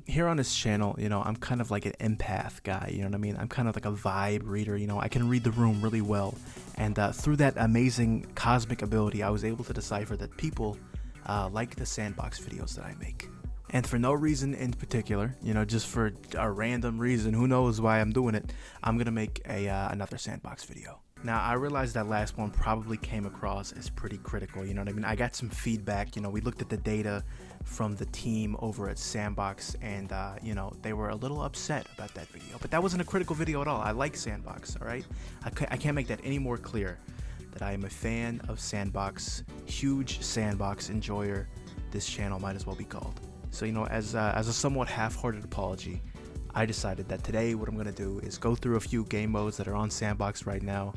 Here on this channel, I'm kind of like an empath guy, you know what I mean? I'm kind of like a vibe reader, I can read the room really well. And through that amazing cosmic ability, I was able to decipher that people like the sandbox videos that I make. And for no reason in particular, just for a random reason, who knows why I'm doing it, I'm gonna make another sandbox video. Now, I realized that last one probably came across as pretty critical, you know what I mean? I got some feedback, we looked at the data from the team over at Sandbox, and, they were a little upset about that video. But that wasn't a critical video at all. I like Sandbox, all right? I can't make that any more clear that I am a fan of Sandbox, huge Sandbox enjoyer. This channel might as well be called. So, as a somewhat half-hearted apology, I decided that today what I'm going to do is go through a few game modes that are on Sandbox right now,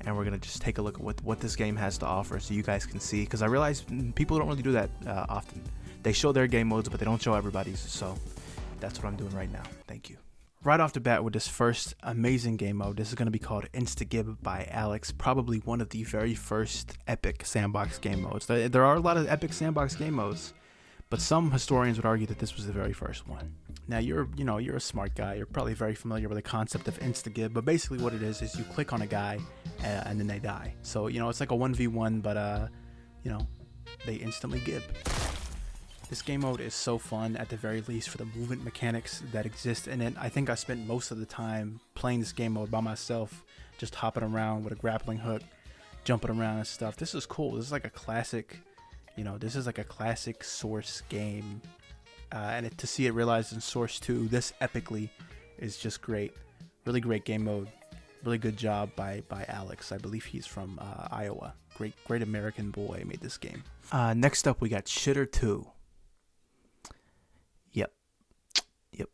and we're going to just take a look at what this game has to offer so you guys can see, because I realize people don't really do that often. They show their game modes, but they don't show everybody's, so that's what I'm doing right now. Thank you. Right off the bat with this first amazing game mode, this is going to be called Instagib by Alex, probably one of the very first epic Sandbox game modes. There are a lot of epic Sandbox game modes, but some historians would argue that this was the very first one. Now you're a smart guy. You're probably very familiar with the concept of Instagib, but basically what it is you click on a guy and then they die. So, it's like a 1v1, but they instantly gib. This game mode is so fun, at the very least, for the movement mechanics that exist in it. I think I spent most of the time playing this game mode by myself, just hopping around with a grappling hook, jumping around and stuff. This is cool. This is like a classic, this is like a classic Source game. And to see it realized in Source 2 this epically is just great. Really great game mode. Really good job by Alex. I believe he's from Iowa. Great American boy made this game. Next up, we got Shitter 2. Yep.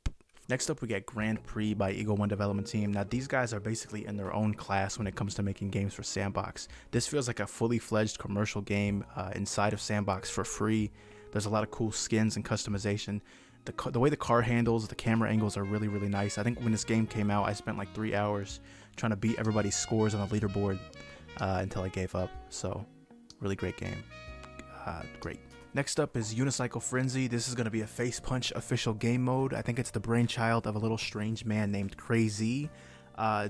Next up, we got Grand Prix by Eagle One Development Team. Now, these guys are basically in their own class when it comes to making games for Sandbox. This feels like a fully fledged commercial game inside of Sandbox for free. There's a lot of cool skins and customization. The way the car handles, the camera angles are really, really nice. I think when this game came out, I spent like 3 hours trying to beat everybody's scores on the leaderboard until I gave up. So, really great game. Great. Next up is Unicycle Frenzy. This is going to be a face punch official game mode. I think it's the brainchild of a little strange man named Crazy.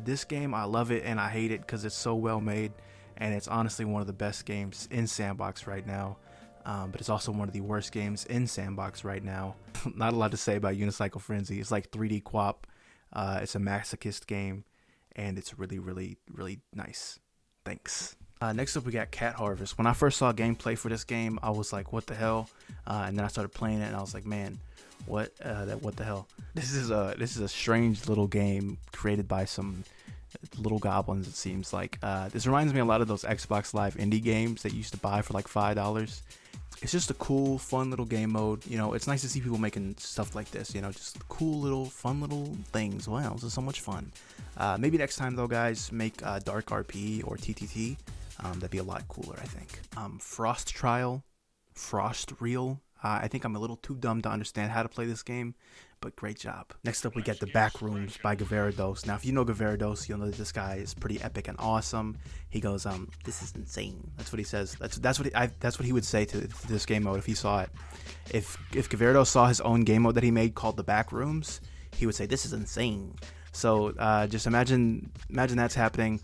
This game, I love it and I hate it because it's so well made, and it's honestly one of the best games in Sandbox right now. But it's also one of the worst games in Sandbox right now. Not a lot to say about Unicycle Frenzy. It's like 3D QWOP. It's a masochist game, and it's really, really, really nice. Thanks. Next up, we got Cat Harvest. When I first saw gameplay for this game, I was like, what the hell? And then I started playing it, and I was like, man, what the hell? This is a strange little game created by some little goblins, it seems like. This reminds me a lot of those Xbox Live indie games that you used to buy for like $5. It's just a cool, fun little game mode. It's nice to see people making stuff like this, just cool little, fun little things. Wow, this is so much fun. Maybe next time though, guys, make Dark RP or TTT. That'd be a lot cooler, I think. Frost Trial, Frost Reel. I think I'm a little too dumb to understand how to play this game, but great job. Next up, we get The Backrooms by Gaverados. Now, if you know Gaverados, you'll know that this guy is pretty epic and awesome. He goes, "This is insane." That's what he says. That's what he would say to this game mode if he saw it. If Gaverados saw his own game mode that he made called The Backrooms, he would say, "This is insane." So just imagine that's happening.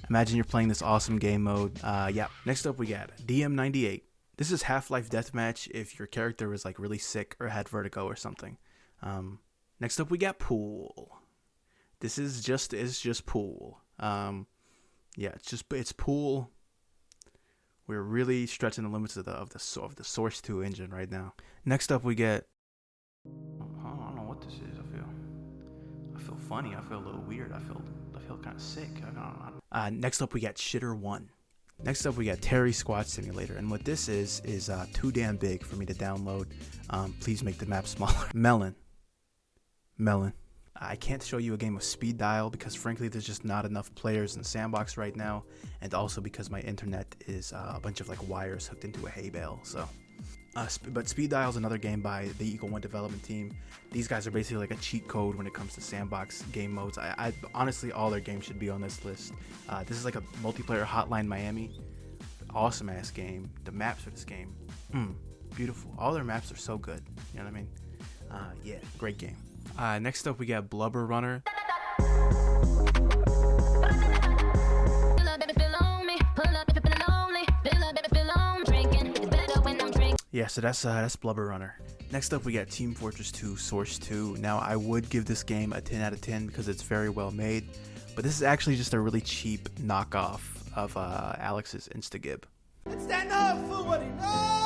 Imagine you're playing this awesome game mode. Yeah. Next up, we got DM98. This is Half-Life Deathmatch if your character was like really sick or had vertigo or something. Next up, we got Pool. This is just Pool. Yeah, it's Pool. We're really stretching the limits of the Source 2 engine right now. Next up, we get. I don't know what this is. I feel funny. I feel a little weird. I feel kind of sick. Next up, we got Shitter 1. Next up, we got Terry Squad Simulator, and what this is too damn big for me to download. Please make the map smaller. Melon. I can't show you a game of Speed Dial because frankly there's just not enough players in Sandbox right now, and also because my internet is a bunch of like wires hooked into a hay bale. So but Speed Dial is another game by the Eagle One Development Team. These guys are basically like a cheat code when it comes to Sandbox game modes. I honestly, all their games should be on this list. This is like a multiplayer Hotline Miami. Awesome ass game. The maps for this game, beautiful. All their maps are so good. You know what I mean? Yeah, great game. Next up we got Blubberrunner. Yeah, so that's Blubberrunner. Next up we got Team Fortress 2 Source 2. Now I would give this game a 10 out of 10 because it's very well made, but this is actually just a really cheap knockoff of Alex's Instagib. Stand up for what he knows.